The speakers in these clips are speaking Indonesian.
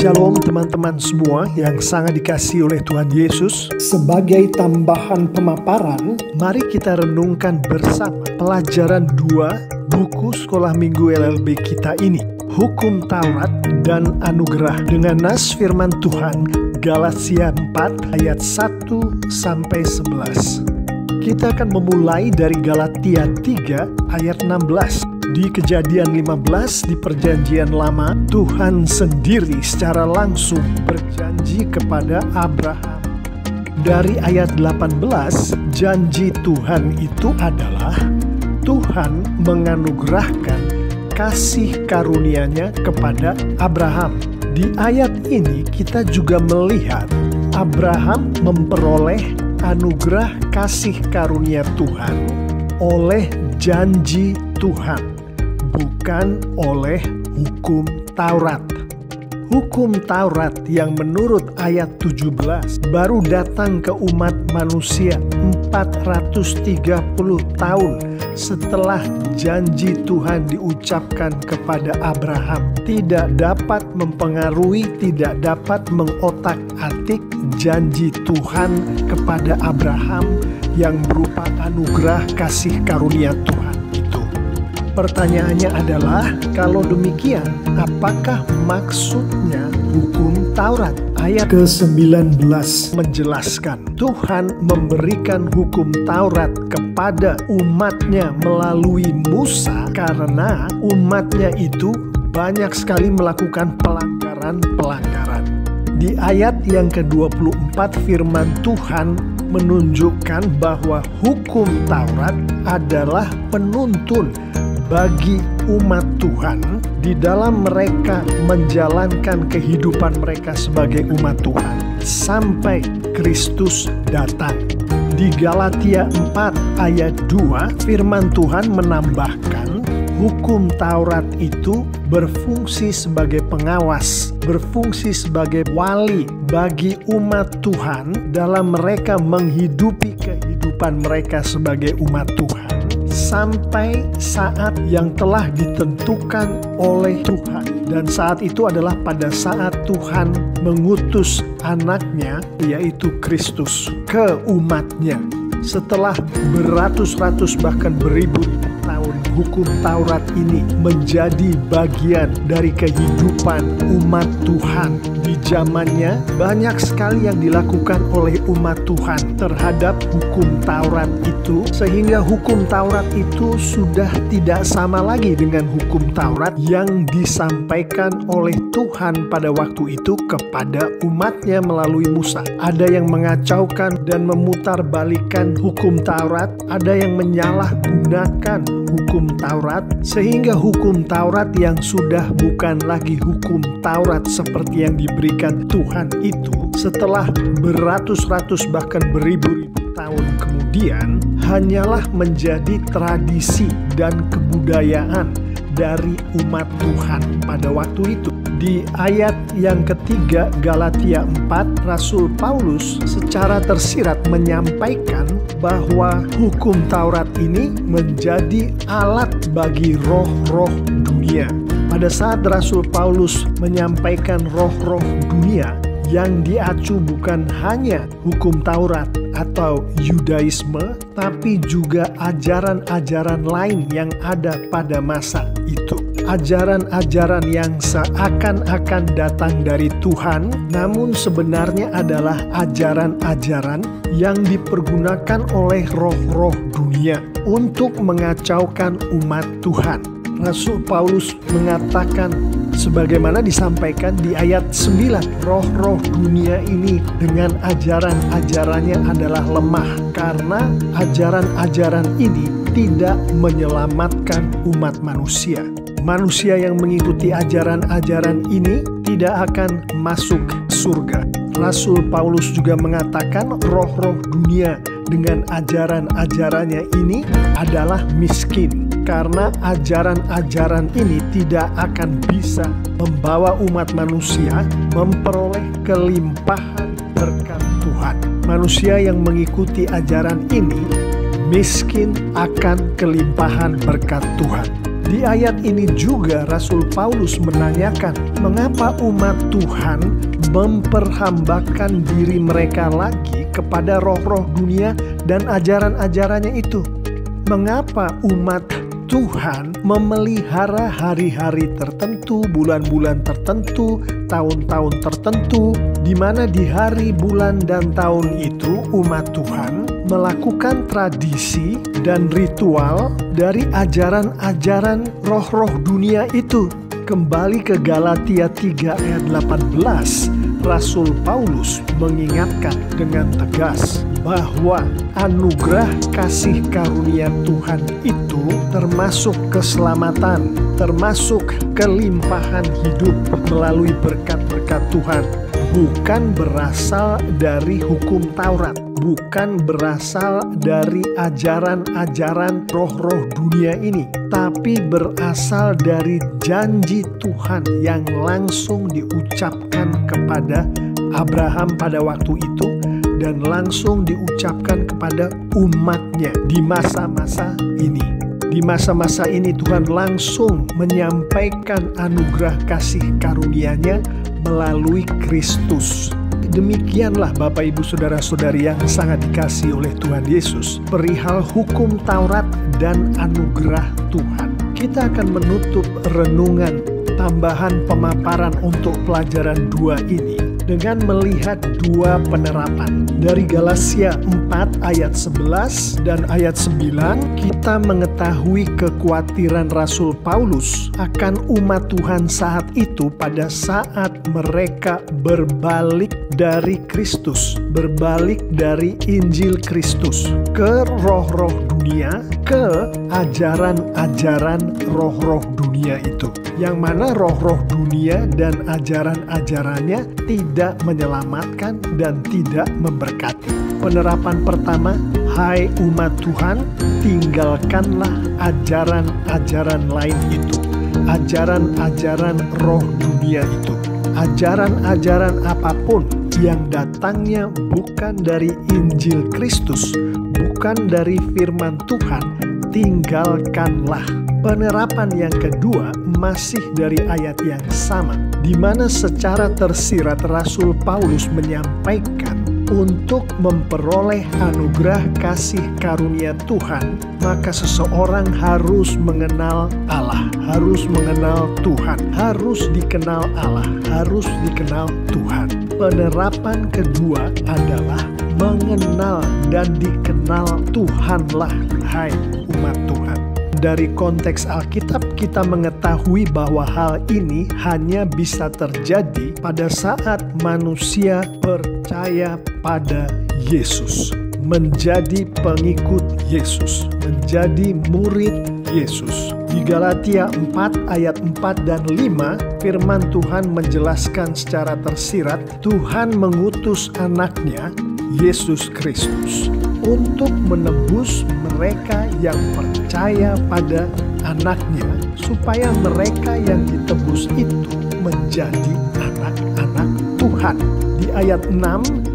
Shalom teman-teman semua yang sangat dikasihi oleh Tuhan Yesus. Sebagai tambahan pemaparan, Mari kita renungkan bersama pelajaran 2 buku Sekolah Minggu LLB kita ini, Hukum Taurat dan Anugerah, dengan nas firman Tuhan Galatia 4 ayat 1 sampai 11. Kita akan memulai dari Galatia 3 ayat 16. Di Kejadian 15 di Perjanjian Lama, Tuhan sendiri secara langsung berjanji kepada Abraham. Dari ayat 18, janji Tuhan itu adalah Tuhan menganugerahkan kasih karunia-Nya kepada Abraham. Di ayat ini kita juga melihat Abraham memperoleh anugerah kasih karunia Tuhan oleh janji Tuhan, bukan oleh hukum Taurat. Hukum Taurat yang menurut ayat 17 baru datang ke umat manusia 430 tahun setelah janji Tuhan diucapkan kepada Abraham. Tidak dapat mempengaruhi, tidak dapat mengotak-atik janji Tuhan kepada Abraham yang berupa anugerah kasih karunia Tuhan itu. Pertanyaannya adalah, kalau demikian, apakah maksudnya hukum Taurat? Ayat ke-19 menjelaskan, Tuhan memberikan hukum Taurat kepada umatnya melalui Musa karena umatnya itu banyak sekali melakukan pelanggaran-pelanggaran. Di ayat yang ke-24 firman Tuhan menunjukkan bahwa hukum Taurat adalah penuntun bagi umat Tuhan di dalam mereka menjalankan kehidupan mereka sebagai umat Tuhan sampai Kristus datang. Di Galatia 4 ayat 2 firman Tuhan menambahkan hukum Taurat itu berfungsi sebagai pengawas, berfungsi sebagai wali bagi umat Tuhan dalam mereka menghidupi kehidupan mereka sebagai umat Tuhan sampai saat yang telah ditentukan oleh Tuhan. Dan saat itu adalah pada saat Tuhan mengutus anaknya, yaitu Kristus, ke umatnya. Setelah beratus-ratus bahkan beribu-ribu tahun, hukum Taurat ini menjadi bagian dari kehidupan umat Tuhan. Di zamannya banyak sekali yang dilakukan oleh umat Tuhan terhadap hukum Taurat itu, sehingga hukum Taurat itu sudah tidak sama lagi dengan hukum Taurat yang disampaikan oleh Tuhan pada waktu itu kepada umatnya melalui Musa. Ada yang mengacaukan dan memutarbalikkan hukum Taurat, ada yang menyalahgunakan hukum Taurat, sehingga hukum Taurat yang sudah bukan lagi hukum Taurat seperti yang diberikan Tuhan itu, setelah beratus-ratus bahkan beribu-ribu tahun kemudian, hanyalah menjadi tradisi dan kebudayaan dari umat Tuhan pada waktu itu. Di ayat yang ketiga Galatia 4, Rasul Paulus secara tersirat menyampaikan bahwa hukum Taurat ini menjadi alat bagi roh-roh dunia. Pada saat Rasul Paulus menyampaikan roh-roh dunia, yang diacu bukan hanya hukum Taurat atau Yudaisme, tapi juga ajaran-ajaran lain yang ada pada masa itu. Ajaran-ajaran yang seakan-akan datang dari Tuhan, namun sebenarnya adalah ajaran-ajaran yang dipergunakan oleh roh-roh dunia untuk mengacaukan umat Tuhan. Rasul Paulus mengatakan, sebagaimana disampaikan di ayat 9, roh-roh dunia ini dengan ajaran-ajarannya adalah lemah, karena ajaran-ajaran ini tidak menyelamatkan umat manusia. Manusia yang mengikuti ajaran-ajaran ini tidak akan masuk surga. Rasul Paulus juga mengatakan roh-roh dunia dengan ajaran-ajarannya ini adalah miskin, karena ajaran-ajaran ini tidak akan bisa membawa umat manusia memperoleh kelimpahan berkat Tuhan. Manusia yang mengikuti ajaran ini miskin akan kelimpahan berkat Tuhan. Di ayat ini juga Rasul Paulus menanyakan, mengapa umat Tuhan memperhambakan diri mereka lagi kepada roh-roh dunia dan ajaran-ajarannya itu? Mengapa umat Tuhan memelihara hari-hari tertentu, bulan-bulan tertentu, tahun-tahun tertentu, di mana di hari, bulan, dan tahun itu umat Tuhan melakukan tradisi dan ritual dari ajaran-ajaran roh-roh dunia itu. Kembali ke Galatia 3 ayat 18, Rasul Paulus mengingatkan dengan tegas bahwa anugerah kasih karunia Tuhan itu termasuk keselamatan, termasuk kelimpahan hidup melalui berkat-berkat Tuhan, bukan berasal dari hukum Taurat, bukan berasal dari ajaran-ajaran roh-roh dunia ini, tapi berasal dari janji Tuhan yang langsung diucapkan kepada Abraham pada waktu itu dan langsung diucapkan kepada umatnya di masa-masa ini. Di masa-masa ini Tuhan langsung menyampaikan anugerah kasih karunia-Nya melalui Kristus. Demikianlah Bapak Ibu Saudara-saudari yang sangat dikasihi oleh Tuhan Yesus, perihal hukum Taurat dan anugerah Tuhan. Kita akan menutup renungan tambahan pemaparan untuk pelajaran 2 ini dengan melihat 2 penerapan. Dari Galatia 4 ayat 11 dan ayat 9, kita mengetahui kekhawatiran Rasul Paulus akan umat Tuhan saat itu pada saat mereka berbalik dari Kristus, berbalik dari Injil Kristus ke roh-roh dunia, ke ajaran-ajaran roh-roh dunia itu. Yang mana roh-roh dunia dan ajaran-ajarannya tidak menyelamatkan dan tidak memberkati. Penerapan pertama, hai umat Tuhan, tinggalkanlah ajaran-ajaran lain itu. Ajaran-ajaran roh dunia itu. Ajaran-ajaran apapun yang datangnya bukan dari Injil Kristus, bukan dari firman Tuhan, tinggalkanlah. Penerapan yang kedua masih dari ayat yang sama, di mana secara tersirat Rasul Paulus menyampaikan untuk memperoleh anugerah kasih karunia Tuhan, maka seseorang harus mengenal Allah, harus mengenal Tuhan, harus dikenal Allah, harus dikenal Tuhan. Penerapan kedua adalah mengenal dan dikenal Tuhanlah, hai umat Tuhan. Dari konteks Alkitab kita mengetahui bahwa hal ini hanya bisa terjadi pada saat manusia percaya pada Yesus, menjadi pengikut Yesus, menjadi murid Yesus. Di Galatia 4 ayat 4 dan 5, firman Tuhan menjelaskan secara tersirat, Tuhan mengutus anaknya, Yesus Kristus, untuk menebus mereka yang percaya pada anaknya, supaya mereka yang ditebus itu menjadi anak-anak Tuhan. Di ayat 6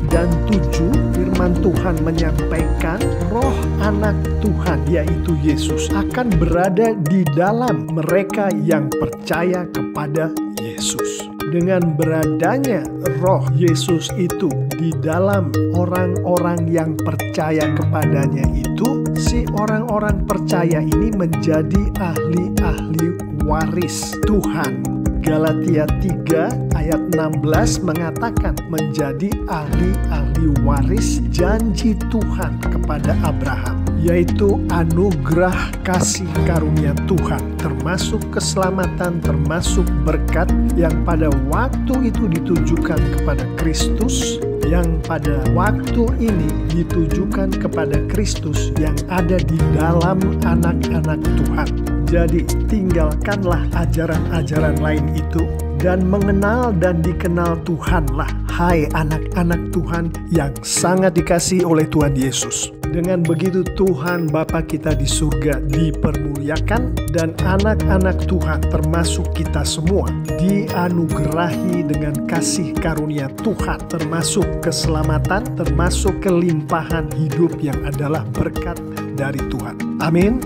dan 7, firman Tuhan menyampaikan roh anak Tuhan, yaitu Yesus, akan berada di dalam mereka yang percaya kepada Yesus. Dengan beradanya roh Yesus itu di dalam orang-orang yang percaya kepadanya itu, si orang-orang percaya ini menjadi ahli-ahli waris Tuhan. Galatia 3 ayat 16 mengatakan menjadi ahli-ahli waris janji Tuhan kepada Abraham, yaitu anugerah kasih karunia Tuhan, termasuk keselamatan, termasuk berkat yang pada waktu itu ditujukan kepada Kristus, yang pada waktu ini ditujukan kepada Kristus yang ada di dalam anak-anak Tuhan. Jadi tinggalkanlah ajaran-ajaran lain itu dan mengenal dan dikenal Tuhanlah, hai anak-anak Tuhan yang sangat dikasihi oleh Tuhan Yesus. Dengan begitu Tuhan Bapa kita di surga dipermuliakan dan anak-anak Tuhan termasuk kita semua dianugerahi dengan kasih karunia Tuhan, termasuk keselamatan, termasuk kelimpahan hidup yang adalah berkat dari Tuhan. Amin.